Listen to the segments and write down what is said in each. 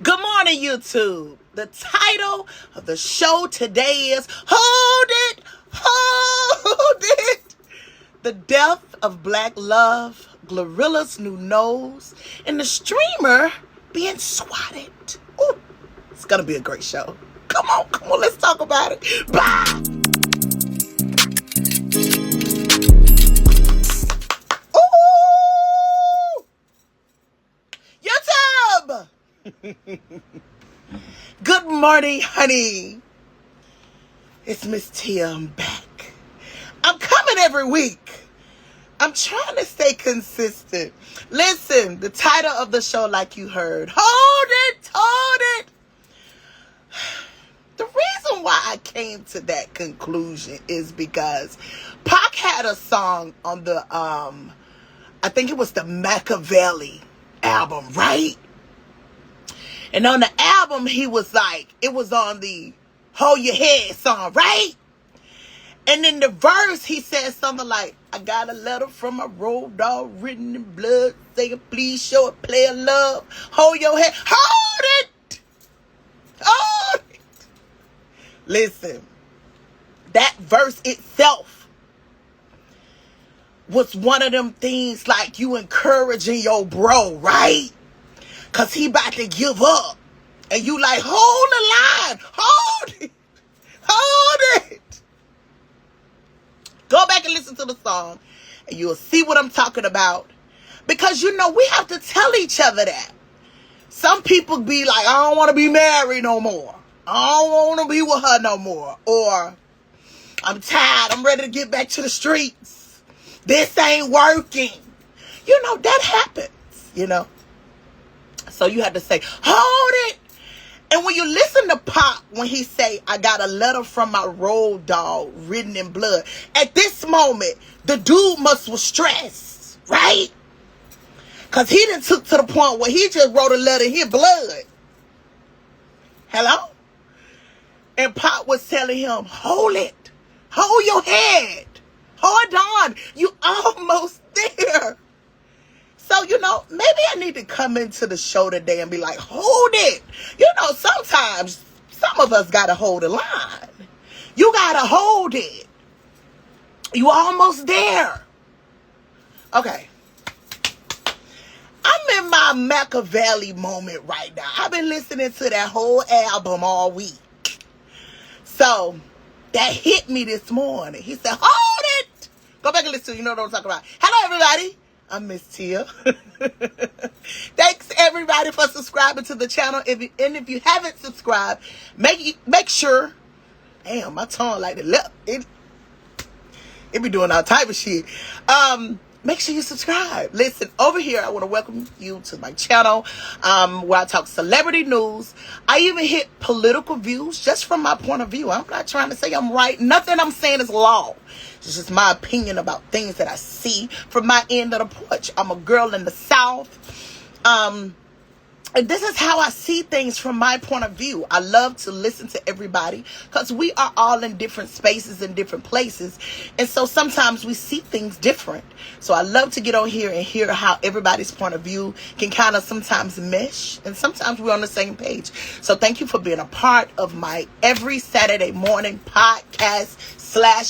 Good morning, YouTube. The title of the show today is Hold It, Hold It. The death of Black Love, Glorilla's new nose, and the streamer being swatted. Ooh, it's going to be a great show. Come on, let's talk about it. Bye. Ooh! YouTube! Good morning, honey. It's Miss Tia. I'm back. I'm coming every week. I'm trying to stay consistent. Listen, the title of the show, like you heard, Hold It. The reason why I came to that conclusion is because Pac had a song on the, I think it was the Machiavelli album, right? And on the album, he was like, it was on the Hold Your Head song, right? And in the verse, he said something like, I got a letter from my road dog written in blood saying, please show a player love. Hold your head. Hold it. Hold it. Listen, that verse itself was one of them things like you encouraging your bro, right? Because he about to give up. And you like, hold the line. Hold it. Hold it. Go back and listen to the song. And you'll see what I'm talking about. Because, you know, we have to tell each other that. Some people be like, I don't want to be married no more. I don't want to be with her no more. Or, I'm tired. I'm ready to get back to the streets. This ain't working. You know, that happens, you know. So you have to say, hold it. And when you listen to Pac, when he say, I got a letter from my road dog written in blood. At this moment, the dude was stressed, right? Because he done took to the point where he just wrote a letter in his blood. Hello? And Pac was telling him, hold it. Hold your head. Hold on. You almost there. So, you know, maybe I need to come into the show today and be like, hold it. You know, sometimes some of us got to hold the line. You got to hold it. You almost there. Okay. I'm in my Machiavelli moment right now. I've been listening to that whole album all week. So, that hit me this morning. He said, hold it. Go back and listen to it. You know what I'm talking about. Hello, everybody. I'm Miss Tia. Thanks everybody for subscribing to the channel. If you haven't subscribed, make sure. Damn, my tongue like the left. It be doing all type of shit. Make sure you subscribe. Listen, over here, I want to welcome you to my channel, where I talk celebrity news. I even hit political views just from my point of view. I'm not trying to say I'm right. Nothing I'm saying is law. It's just my opinion about things that I see from my end of the porch. I'm a girl in the South. And this is how I see things from my point of view. I love to listen to everybody because we are all in different spaces and different places. And so sometimes we see things different. So I love to get on here and hear how everybody's point of view can kind of sometimes mesh. And sometimes we're on the same page. So thank you for being a part of my every Saturday morning podcast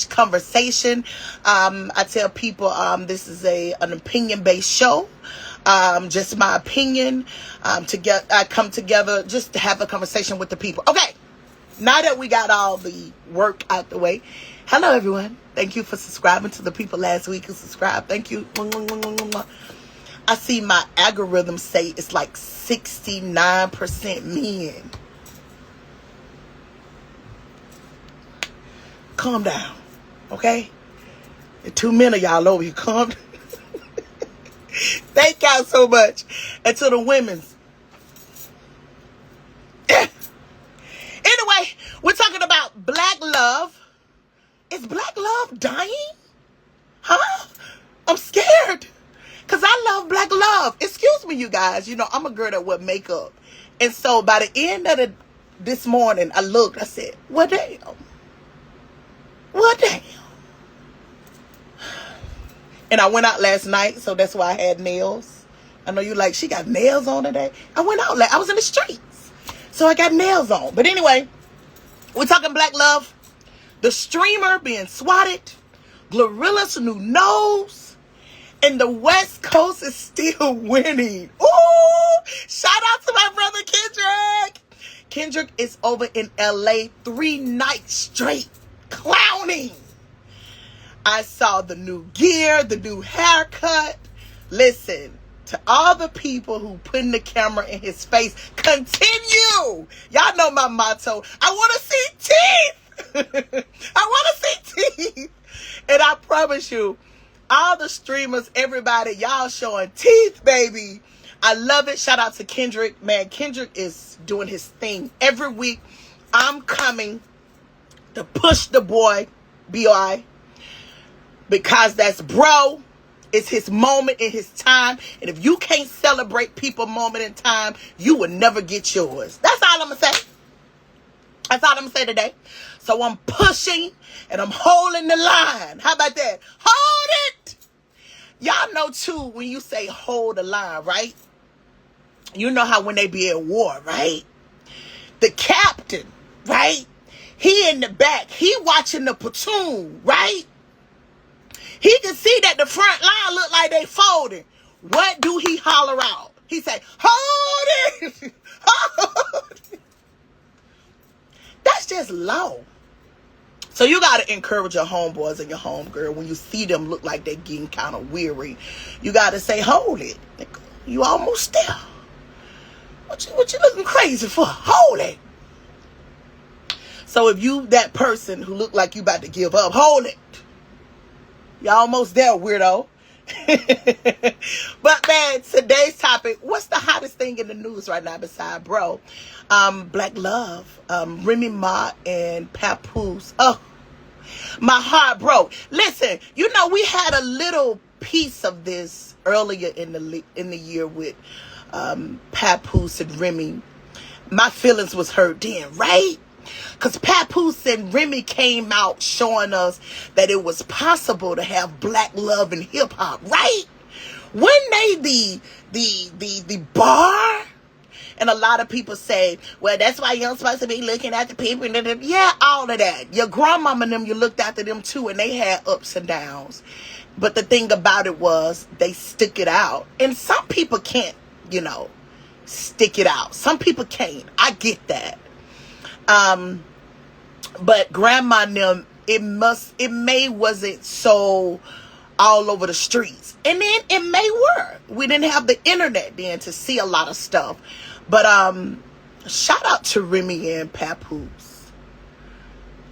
/ conversation. I tell people this is an opinion-based show. Just my opinion. I come together just to have a conversation with the people. Okay, now that we got all the work out the way, hello everyone. Thank you for subscribing to the people last week who subscribed. Thank you. I see my algorithm say it's like 69% men. Calm down, okay? And 2 men of y'all over here. Calm down. Thank y'all so much. And to the women's. Anyway, we're talking about Black Love. Is Black Love dying? Huh? I'm scared. Because I love Black Love. Excuse me, you guys. You know, I'm a girl that wear makeup. And so by the end of this morning, I looked. I said, well, damn. Well, damn. And I went out last night, so that's why I had nails. I know you like, she got nails on today. I went out, I was in the streets. So I got nails on. But anyway, we're talking Black Love. The streamer being swatted. Glorilla's new nose. And the West Coast is still winning. Ooh! Shout out to my brother Kendrick. Kendrick is over in LA 3 nights straight clowning. I saw the new gear, the new haircut. Listen, to all the people who putting the camera in his face, continue. Y'all know my motto. I want to see teeth. I want to see teeth. And I promise you, all the streamers, everybody, y'all showing teeth, baby. I love it. Shout out to Kendrick. Man, Kendrick is doing his thing every week. I'm coming to push the boy, B.I., because that's bro. It's his moment in his time. And if you can't celebrate people's moment in time, you will never get yours. That's all I'm going to say. That's all I'm going to say today. So I'm pushing and I'm holding the line. How about that? Hold it. Y'all know too, when you say hold the line, right? You know how when they be at war, right? The captain, right? He in the back. He watching the platoon, right? He can see that the front line look like they folding. What do he holler out? He say, hold it. Hold it. That's just low. So you got to encourage your homeboys and your homegirl when you see them look like they're getting kind of weary. You got to say, hold it. You almost there. What you looking crazy for? Hold it. So if you that person who look like you about to give up, hold it. You almost there, weirdo. But man, today's topic, what's the hottest thing in the news right now beside bro? Black Love, Remy Ma and Papoose. Oh, my heart broke. Listen, you know, we had a little piece of this earlier in the year with Papoose and Remy. My feelings was hurt then, right? Because Papoose and Remy came out showing us that it was possible to have black love in hip hop, right? When they the bar, and a lot of people say, well, that's why you're supposed to be looking at the people. Yeah, all of that. Your grandmama and them, you looked after them too, and they had ups and downs. But the thing about it was they stick it out. And some people can't, you know, stick it out. Some people can't. I get that. But grandma and them, it may wasn't so all over the streets. And then it may work. We didn't have the internet then to see a lot of stuff. But shout out to Remy and Papoose.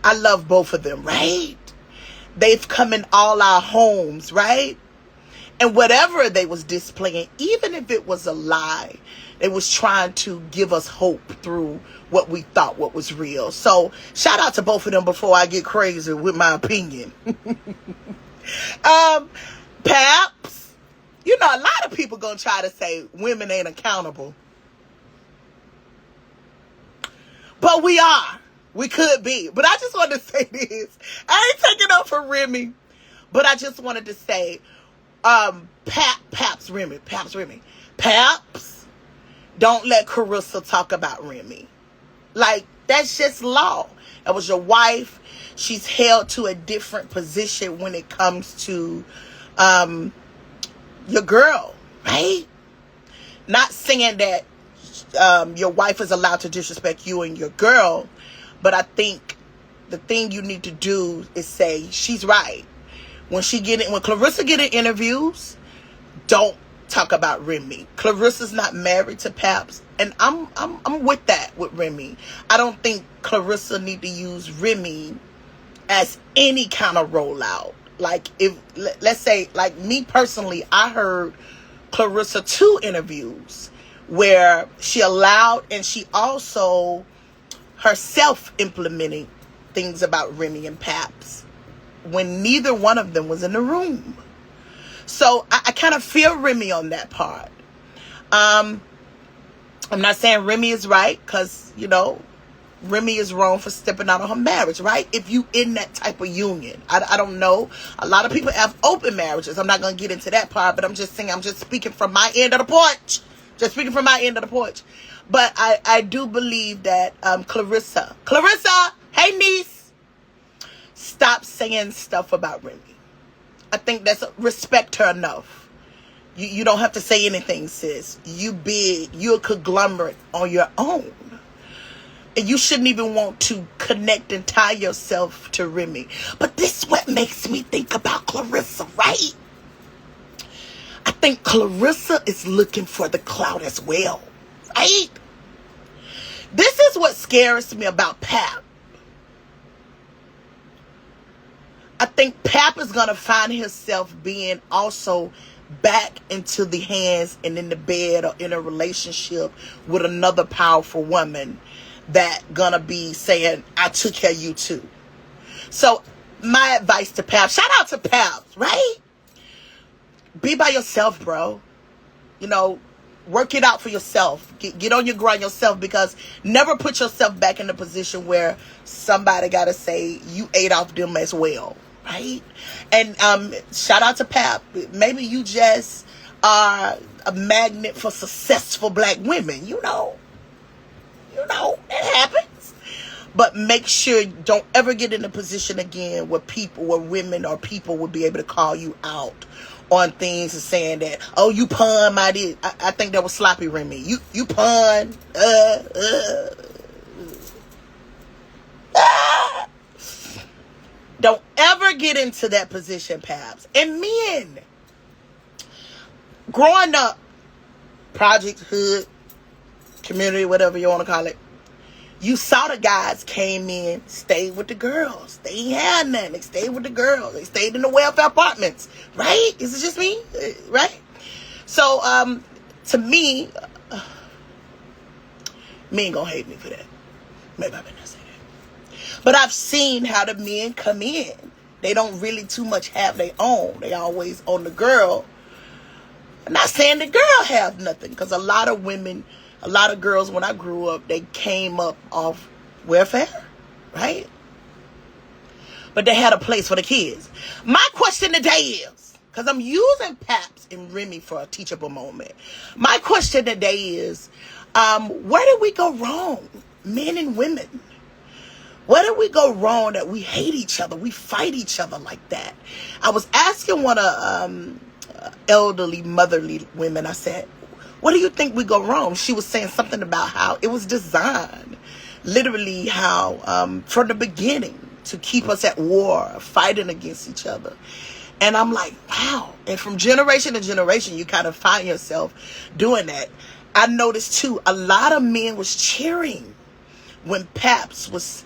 I love both of them, right? They've come in all our homes, right? And whatever they was displaying, even if it was a lie, they was trying to give us hope through what we thought what was real. So shout out to both of them before I get crazy with my opinion. Paps, you know, a lot of people gonna try to say women ain't accountable. But we are. We could be. But I just wanted to say this. I ain't taking up for Remy. But I just wanted to say, Paps, Remy. Paps, don't let Carissa talk about Remy. Like, that's just law. That was your wife. She's held to a different position when it comes to your girl, right? Not saying that your wife is allowed to disrespect you and your girl, but I think the thing you need to do is say she's right. When Clarissa get in interviews, don't talk about Remy. Clarissa's not married to Paps, and I'm with that with Remy. I don't think Clarissa need to use Remy as any kind of rollout. Like, if let's say, like me personally, I heard Clarissa 2 interviews where she allowed, and she also herself implementing things about Remy and Paps when neither one of them was in the room. So I kind of feel Remy on that part. I'm not saying Remy is right, because, you know, Remy is wrong for stepping out on her marriage, right? If you in that type of union. I don't know. A lot of people have open marriages. I'm not going to get into that part, but I'm just saying, I'm just speaking from my end of the porch. Just speaking from my end of the porch. But I do believe that Clarissa, hey niece, stop saying stuff about Remy. I think that's respect her enough. You don't have to say anything, sis. You big, you're a conglomerate on your own. And you shouldn't even want to connect and tie yourself to Remy. But this is what makes me think about Clarissa, right? I think Clarissa is looking for the clout as well, right? This is what scares me about Pap. I think Pap is going to find himself being also back into the hands and in the bed or in a relationship with another powerful woman that gonna be saying, I took care of you too. So my advice to Pap, shout out to Pap, right? Be by yourself, bro. You know, work it out for yourself. Get on your grind yourself, because never put yourself back in a position where somebody gotta say you ate off them as well, right? And shout out to Pap. Maybe you just are a magnet for successful black women. You know, it happens. But make sure you don't ever get in a position again where women or people will be able to call you out on things and saying that, oh, you pun my dick. I think that was sloppy Remy. You pun. Don't ever get into that position, Paps. And men, growing up, project, hood, community, whatever you want to call it, you saw the guys came in, stayed with the girls. They ain't had nothing. They stayed with the girls. They stayed in the welfare apartments, right? Is it just me? Right? So, to me, men gonna hate me for that. Maybe I better not say that. But I've seen how the men come in. They don't really too much have their own. They always on the girl. I'm not saying the girl have nothing, because a lot of girls when I grew up, they came up off welfare, right? But they had a place for the kids. My question today is, because I'm using Paps and Remy for a teachable moment. My question today is, where did we go wrong, men and women? Where did we go wrong that we hate each other? We fight each other like that. I was asking one of elderly, motherly women, I said, what do you think we go wrong? She was saying something about how it was designed, literally how from the beginning to keep us at war, fighting against each other. And I'm like, wow. And from generation to generation, you kind of find yourself doing that. I noticed too, a lot of men was cheering when Paps was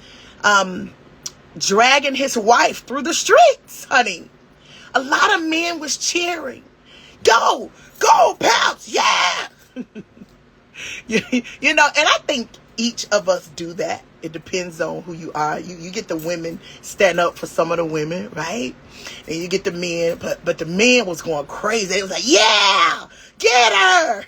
dragging his wife through the streets, honey. A lot of men was cheering. Go, Paps, yeah. you know, and I think each of us do that. It depends on who you are. You get the women stand up for some of the women, right? And you get the men, but the men was going crazy. They was like, yeah, get her.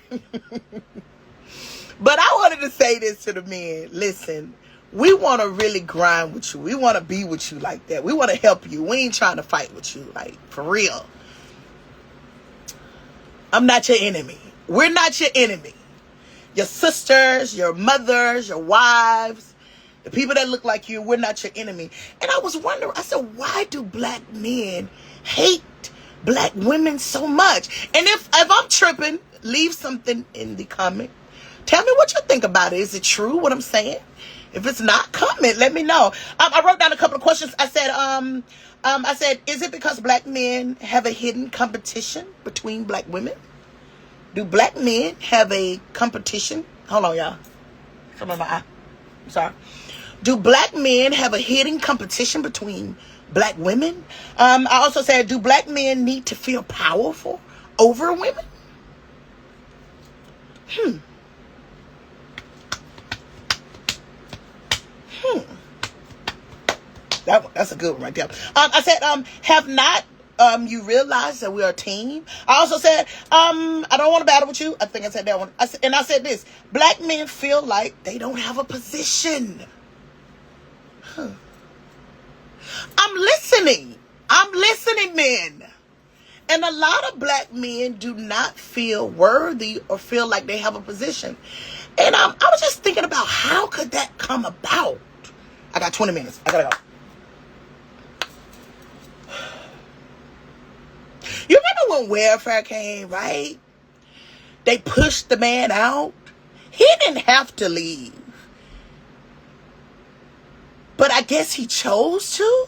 But I wanted to say this to the men. Listen, we want to really grind with you. We want to be with you like that. We want to help you. We ain't trying to fight with you, like, for real. I'm not your enemy. We're not your enemy. Your sisters, your mothers, your wives, the people that look like you, we're not your enemy. And I was wondering, I said, why do black men hate black women so much? And if I'm tripping, leave something in the comment. Tell me what you think about it. Is it true what I'm saying? If it's not, comment. Let me know. I wrote down a couple of questions. I said, is it because black men have a hidden competition between black women? Do black men have a competition? Hold on, y'all. Some of my eye. I'm sorry. Do black men have a hidden competition between black women? I also said, do black men need to feel powerful over women? That's a good one right there. I said, have not you realize that we're a team? I also said, I don't want to battle with you. I think I said that one. I said this. Black men feel like they don't have a position. I'm listening, men. And a lot of black men do not feel worthy or feel like they have a position. And I was just thinking about how could that come about? I got 20 minutes. I gotta go. You remember when welfare came, right? They pushed the man out. He didn't have to leave. But I guess he chose to.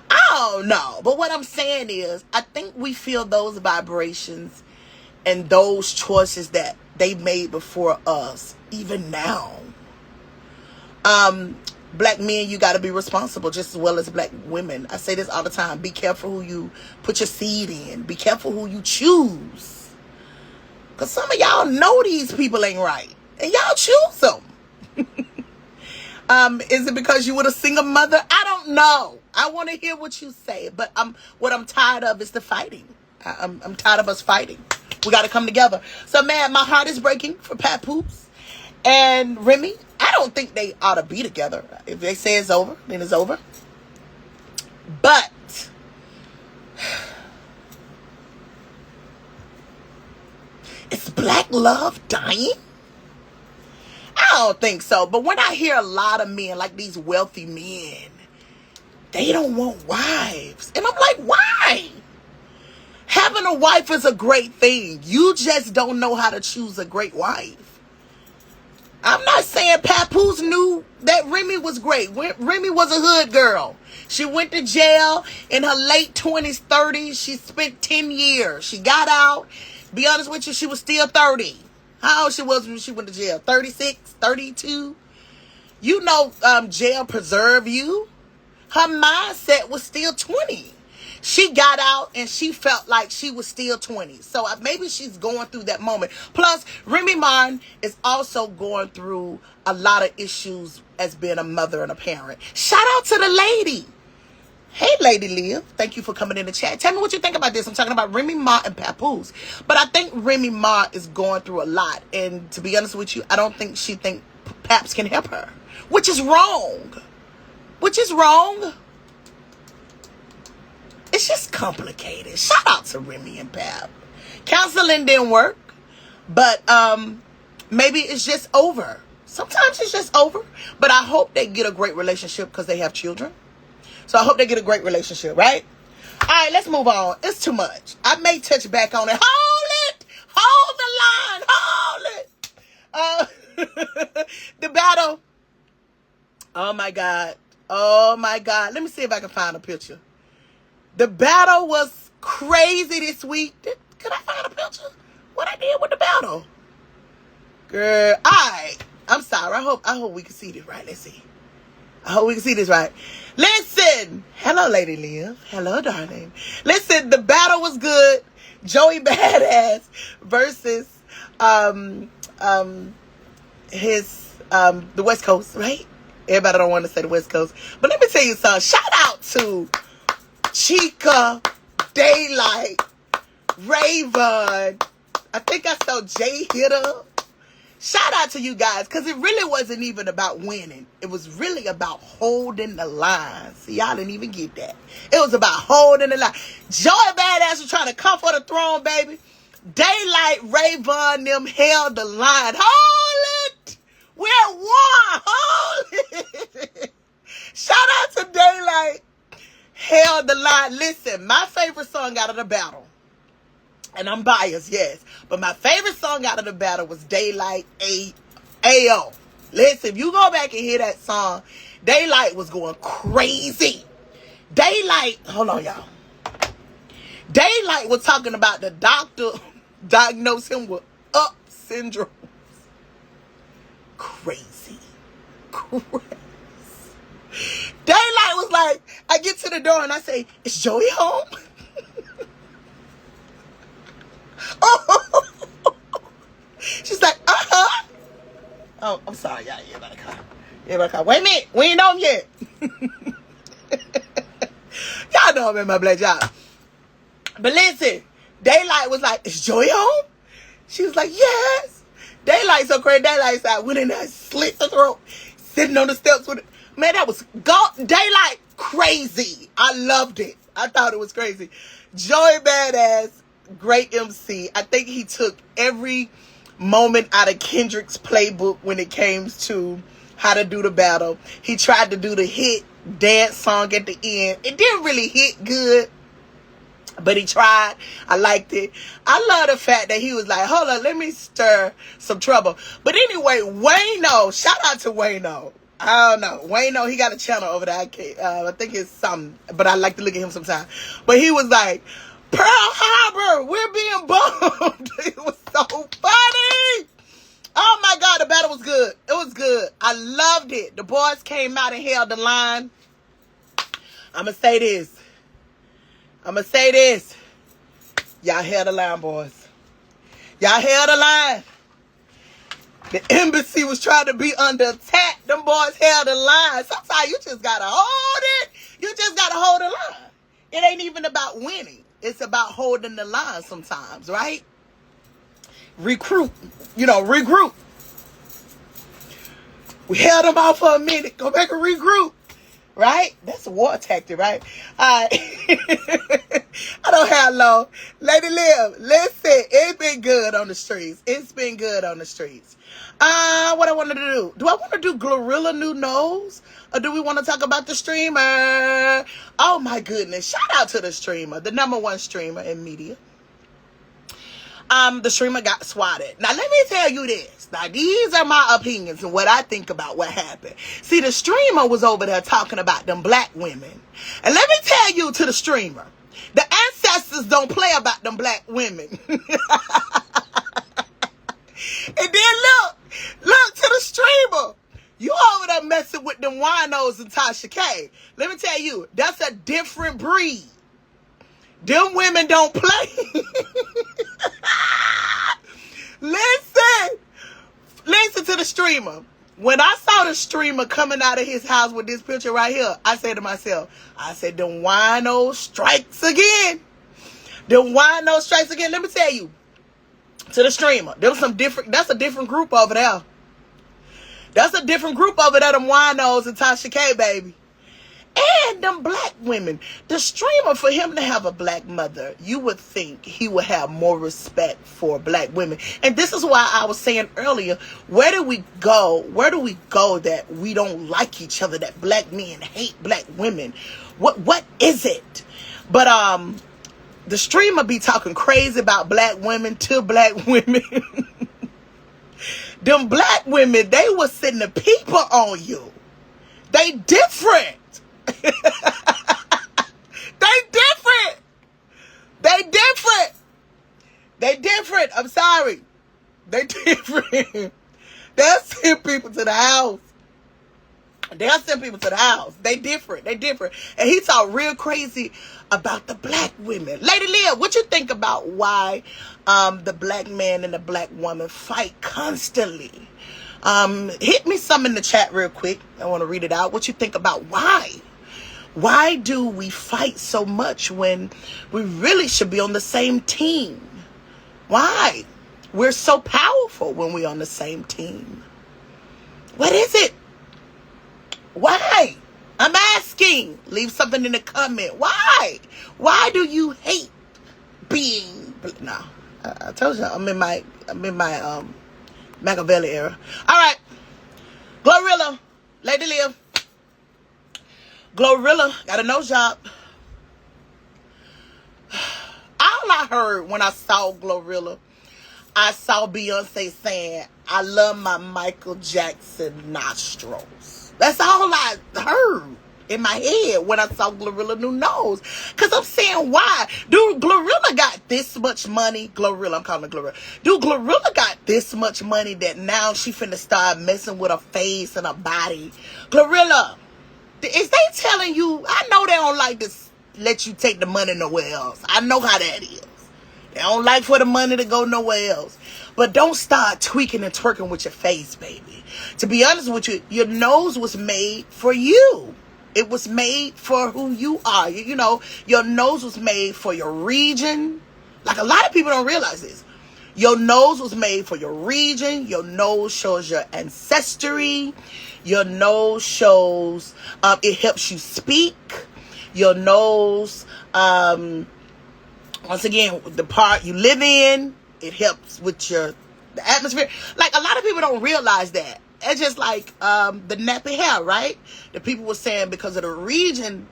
I don't know. But what I'm saying is, I think we feel those vibrations and those choices that they made before us, even now. Black men, you got to be responsible just as well as black women. I say this all the time. Be careful who you put your seed in. Be careful who you choose. Because some of y'all know these people ain't right. And y'all choose them. Is it because you were a single mother? I don't know. I want to hear what you say. But what I'm tired of is the fighting. I'm tired of us fighting. We got to come together. So, man, my heart is breaking for Papoose and Remy. I don't think they ought to be together. If they say it's over, then it's over. But is black love dying? I don't think so. But when I hear a lot of men, like these wealthy men, they don't want wives. And I'm like, why? Having a wife is a great thing. You just don't know how to choose a great wife. I'm not saying Papoose knew that Remy was great. Remy was a hood girl. She went to jail in her late 20s, 30s. She spent 10 years. She got out. Be honest with you, she was still 30. How old she was when she went to jail? 36, 32? You know, jail preserve you. Her mindset was still 20. She got out and she felt like she was still 20. So maybe she's going through that moment. Plus, Remy Martin is also going through a lot of issues as being a mother and a parent. Shout out to the lady. Hey, Lady Liv. Thank you for coming in the chat. Tell me what you think about this. I'm talking about Remy Ma and Papoose. But I think Remy Ma is going through a lot. And to be honest with you, I don't think she thinks Paps can help her. Which is wrong. Which is wrong. It's just complicated. Shout out to Remy and Pap. Counseling didn't work. But maybe it's just over. Sometimes it's just over. But I hope they get a great relationship because they have children. So I hope they get a great relationship, right? All right, let's move on. It's too much. I may touch back on it. Hold it. Hold the line. Hold it. The battle. Oh, my God. Oh, my God. Let me see if I can find a picture. The battle was crazy this week. Could I find a picture? What I did with the battle? Girl. All right. I'm sorry. I hope we can see this right. Let's see. I hope we can see this right. Listen. Hello, Lady Liv. Hello, darling. Listen, the battle was good. Joey Badass versus the West Coast, right? Everybody don't want to say the West Coast. But let me tell you something. Shout out to Chica, Daylight, Raven. I think I saw Jay Hitter. Shout out to you guys, because it really wasn't even about winning. It was really about holding the line. See, y'all didn't even get that. It was about holding the line. Joey Badass was trying to come for the throne, baby. Daylight, Raven, them held the line. Hold it! We're at one. Hold it! Shout out to Daylight. Held the line. Listen, my favorite song out of the battle. And I'm biased, yes. But my favorite song out of the battle was Daylight A.O. Listen, if you go back and hear that song, Daylight was going crazy. Daylight, hold on, y'all. Daylight was talking about the doctor diagnosed him with UP syndrome. Crazy. Daylight was like, I get to the door and I say, is Joey home? She's like, uh-huh. Oh, I'm sorry, y'all. Everybody call. Wait a minute. We ain't on yet. Y'all know I'm in my black job. But listen, Daylight was like, is Joey home? She was like, yes. Daylight so crazy. Daylight side went in there, slit the throat, sitting on the steps with it. Man, that was Daylight crazy. I loved it. I thought it was crazy. Joey Badass, great MC. I think he took every moment out of Kendrick's playbook when it came to how to do the battle. He tried to do the hit dance song at the end. It didn't really hit good, but he tried. I liked it. I love the fact that he was like, hold on, let me stir some trouble. But anyway, Wayno, shout out to Wayno. I don't know. Wayno, he got a channel over there. I think it's something, but I like to look at him sometimes. But he was like, Pearl Harbor, we're being bombed. It was so funny. Oh my God, the battle was good. It was good. I loved it. The boys came out and held the line. I'm going to say this. Y'all held the line, boys. Y'all held the line. The embassy was trying to be under attack. Them boys held the line. Sometimes you just got to hold it. You just got to hold the line. It ain't even about winning. It's about holding the line sometimes, right? Regroup. We held them out for a minute. Go back and regroup. Right? That's a war tactic, right? All right. I don't have long. Lady Liv, listen, it's been good on the streets. What I wanted to do. Do I want to do Glorilla New Nose? Or do we want to talk about the streamer? Oh my goodness. Shout out to the streamer. The #1 streamer in media. The streamer got swatted. Now, let me tell you this. Now, these are my opinions and what I think about what happened. See, the streamer was over there talking about them black women. And let me tell you to the streamer, the ancestors don't play about them black women. And then look to the streamer. You over there messing with them winos and Tasha K. Let me tell you, that's a different breed. Them women don't play. Listen to the streamer. When I saw the streamer coming out of his house with this picture right here, I said to myself, them wino strikes again. Let me tell you, to the streamer, that's a different group over there. Them winos and Tasha K, baby. And them black women. The streamer, for him to have a black mother, you would think he would have more respect for black women. And this is why I was saying earlier, where do we go that we don't like each other, that black men hate black women? What is it? But the streamer be talking crazy about black women to black women. Them black women, they was sending the people on you. They different. They different. I'm sorry. They different. They'll send people to the house. They different. And he talked real crazy about the black women. Lady Leah, what you think about why the black man and the black woman fight constantly? Hit me some in the chat real quick. I want to read it out. What you think about why? Why do we fight so much when we really should be on the same team? Why? We're so powerful when we're on the same team. What is it? Why? I'm asking. Leave something in the comment. Why? Why do you hate being... No, I told you I'm in my Machiavelli era. All right. Glorilla. Lady Leah. Glorilla got a nose job. All I heard when I saw Glorilla, I saw Beyonce saying, I love my Michael Jackson nostrils. That's all I heard in my head when I saw Glorilla New Nose. Because I'm saying, why? Dude, Glorilla got this much money. I'm calling her Glorilla. Dude, Glorilla got this much money that now she finna start messing with her face and her body. Glorilla, is they telling you, I know they don't like to let you take the money nowhere else. I know how that is. They don't like for the money to go nowhere else. But don't start tweaking and twerking with your face, baby. To be honest with you, your nose was made for you. It was made for who you are. You know, your nose was made for your region. Like, a lot of people don't realize this. Your nose was made for your region. Your nose shows your ancestry. Your nose shows, it helps you speak. your nose. Once again, the part you live in, it helps with the atmosphere. Like, a lot of people don't realize that. It's just like the nappy hair, right? The people were saying because of the region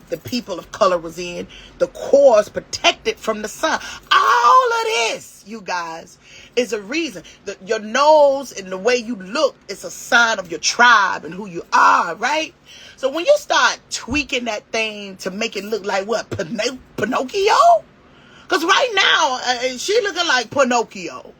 the people of color was in, the core is protected from the sun. All of this, you guys, is a reason. Your nose and the way you look is a sign of your tribe and who you are, right? So when you start tweaking that thing to make it look like what, Pinocchio? Because right now, she looking like Pinocchio.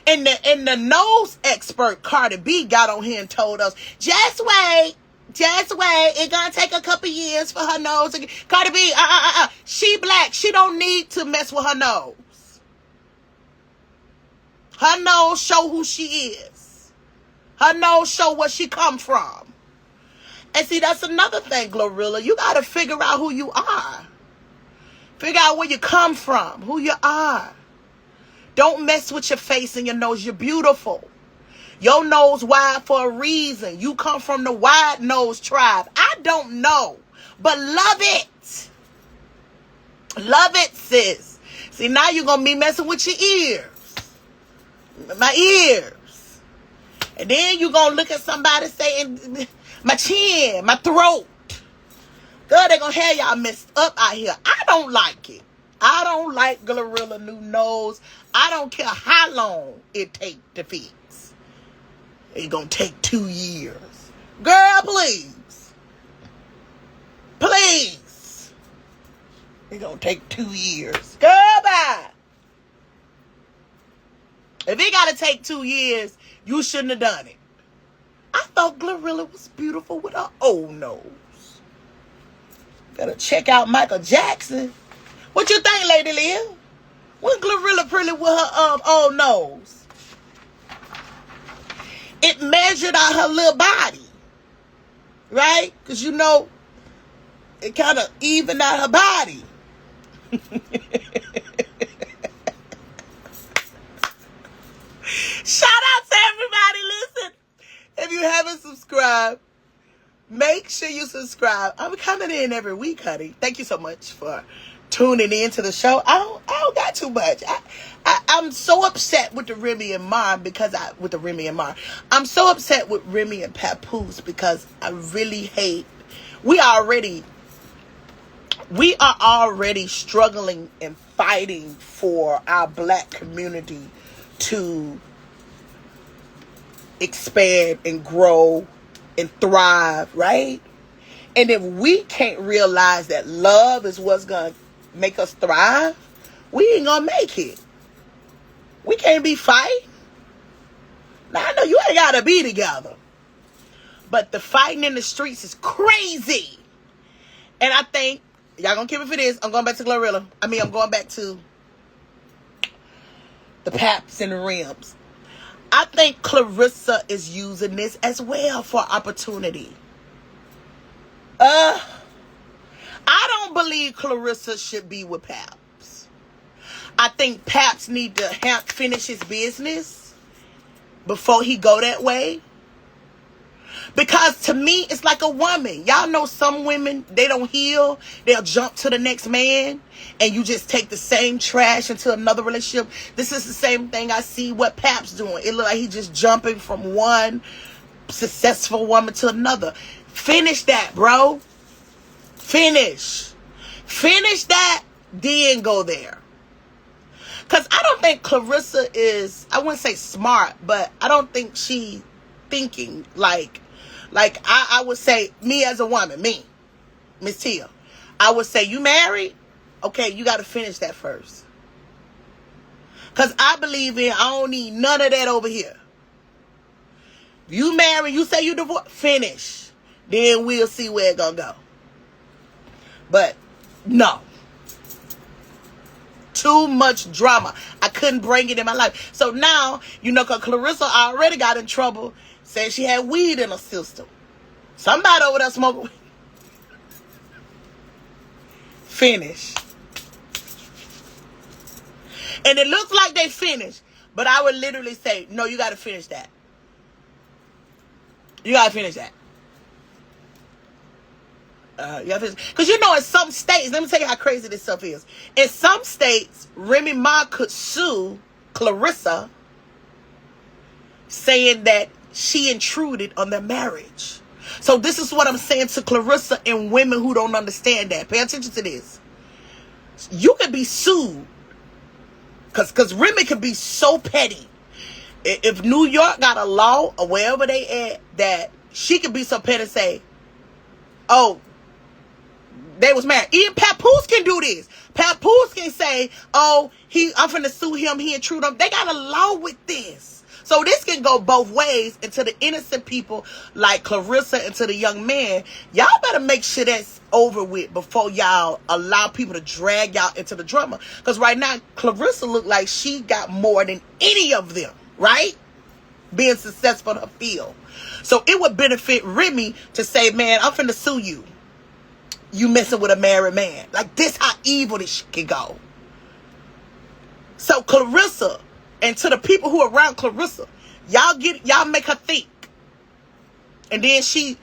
And the nose expert, Cardi B, got on here and told us, just wait. It's gonna take a couple years for her nose. Cardi B, she black. She don't need to mess with her nose. Her nose show who she is. Her nose show where she come from. And see, that's another thing, Glorilla. You gotta figure out who you are. Figure out where you come from, who you are. Don't mess with your face and your nose. You're beautiful. Your nose wide for a reason. You come from the wide nose tribe. I don't know, but love it. Love it, sis. See, now you're going to be messing with your ears. My ears. And then you're going to look at somebody saying, my chin, my throat. Girl, they're going to have y'all messed up out here. I don't like it. I don't like Glorilla new nose. I don't care how long it take to fix. It's going to take 2 years. Girl, please. Please. It's going to take 2 years. Girl, bye. If it got to take 2 years, you shouldn't have done it. I thought Glorilla was beautiful with her old nose. Gotta check out Michael Jackson. What you think, Lady Leah? When Glorilla pretty with her old nose? It measured out her little body, right? Because, you know, it kind of evened out her body. Shout out to everybody. Listen, if you haven't subscribed, make sure you subscribe. I'm coming in every week, honey. Thank you so much for tuning in to the show. I don't got too much. I'm so upset with the Remy and Mar I'm so upset with Remy and Papoose because I really hate. We are already struggling and fighting for our black community to expand and grow and thrive, right? And if we can't realize that love is what's gonna make us thrive, we ain't gonna make it. We can't be fighting. Now, I know you ain't gotta be together, but the fighting in the streets is crazy. And I think y'all gonna keep it for this. I'm going back to Glorilla. I'm going back to the Paps and the Rims. I think Clarissa is using this as well for opportunity. I don't believe Clarissa should be with Paps. I think Paps need to finish his business before he go that way. Because to me, it's like a woman. Y'all know some women, they don't heal. They'll jump to the next man. And you just take the same trash into another relationship. This is the same thing I see what Paps doing. It look like he's just jumping from one successful woman to another. Finish that, bro. Finish that, then go there. Because I don't think Clarissa is, I wouldn't say smart, but I don't think she thinking like I would say, me as a woman, me, Miss Tia, I would say, you married? Okay, you got to finish that first. Because I believe I don't need none of that over here. You married, you say you divorced, finish. Then we'll see where it's going to go. But no. Too much drama. I couldn't bring it in my life. So now, you know, because Clarissa already got in trouble saying she had weed in her system. Somebody over there smoking weed. Finish. And it looks like they finished. But I would literally say, no, you got to finish that. You got to finish that. Yeah, because you know, in some states, let me tell you how crazy this stuff is. In some states, Remy Ma could sue Clarissa, saying that she intruded on their marriage. So this is what I'm saying to Clarissa and women who don't understand that. Pay attention to this. You could be sued, because Remy could be so petty. If New York got a law or wherever they at, that she could be so petty and say, oh, they was married. Even Papoose can do this. Papoose can say, oh, I'm finna sue him, he intruded on. They got a law with this. So this can go both ways. And to the innocent people like Clarissa and to the young man, y'all better make sure that's over with before y'all allow people to drag y'all into the drama. Because right now, Clarissa looked like she got more than any of them, right? Being successful in her field. So it would benefit Remy to say, man, I'm finna sue you. You messing with a married man. Like, this how evil this shit can go. So Clarissa, and to the people who are around Clarissa, y'all make her think. And then she's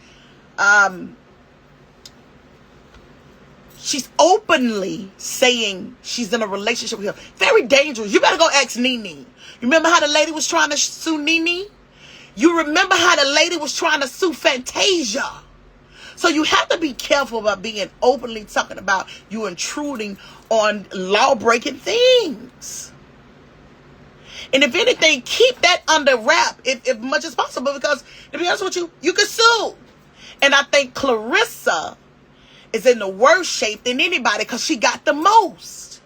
openly saying she's in a relationship with him. Very dangerous. You better go ask Nene. You remember how the lady was trying to sue Nene? You remember how the lady was trying to sue Fantasia? So you have to be careful about being openly talking about you intruding on law-breaking things. And if anything, keep that under wrap if much as possible, because to be honest with you, you can sue. And I think Clarissa is in the worst shape than anybody because she got the most.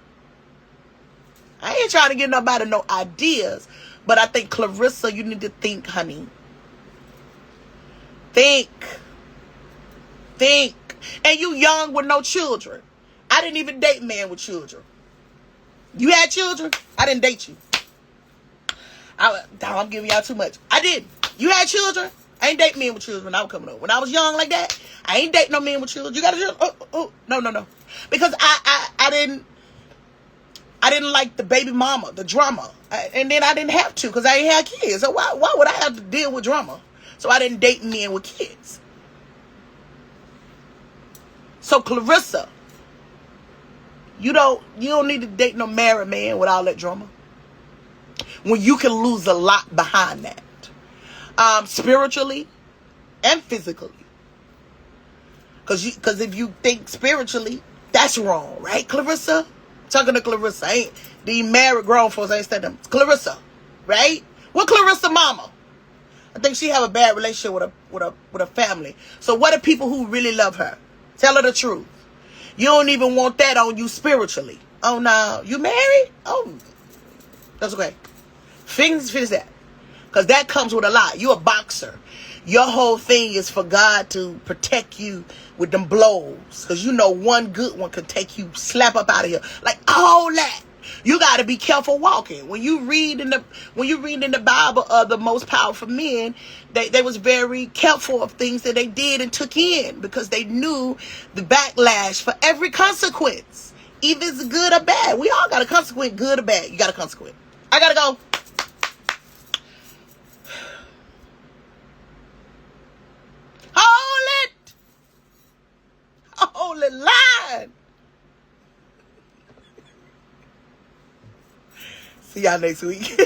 I ain't trying to give nobody no ideas, but I think Clarissa, you need to think, honey. Think. And you young with no children. I didn't even date men with children. You had children? I didn't date you. I'm giving y'all too much. I didn't. You had children? I ain't date men with children when I was coming up. When I was young like that, I ain't date no men with children. You got a children? No. Because I didn't like the baby mama, the drama. And then I didn't have to because I ain't had kids. So why would I have to deal with drama? So I didn't date men with kids. So Clarissa, you don't need to date no married man with all that drama, when you can lose a lot behind that, spiritually and physically. Because if you think spiritually, that's wrong, right, Clarissa? Talking to Clarissa, ain't these married grown folks ain't saying them. Clarissa, right? What Clarissa mama? I think she have a bad relationship with a family. So what are people who really love her? Tell her the truth. You don't even want that on you spiritually. Oh no, you married? Oh, that's okay. Finish that. Because that comes with a lot. You're a boxer. Your whole thing is for God to protect you with them blows. Because you know one good one could take you slap up out of here. Like all that. You got to be careful walking. When you read in the Bible of the most powerful men, they was very careful of things that they did and took in, because they knew the backlash for every consequence. Either it's good or bad. We all got a consequence, good or bad. You got a consequence. I got to go. Hold it line. See y'all next week.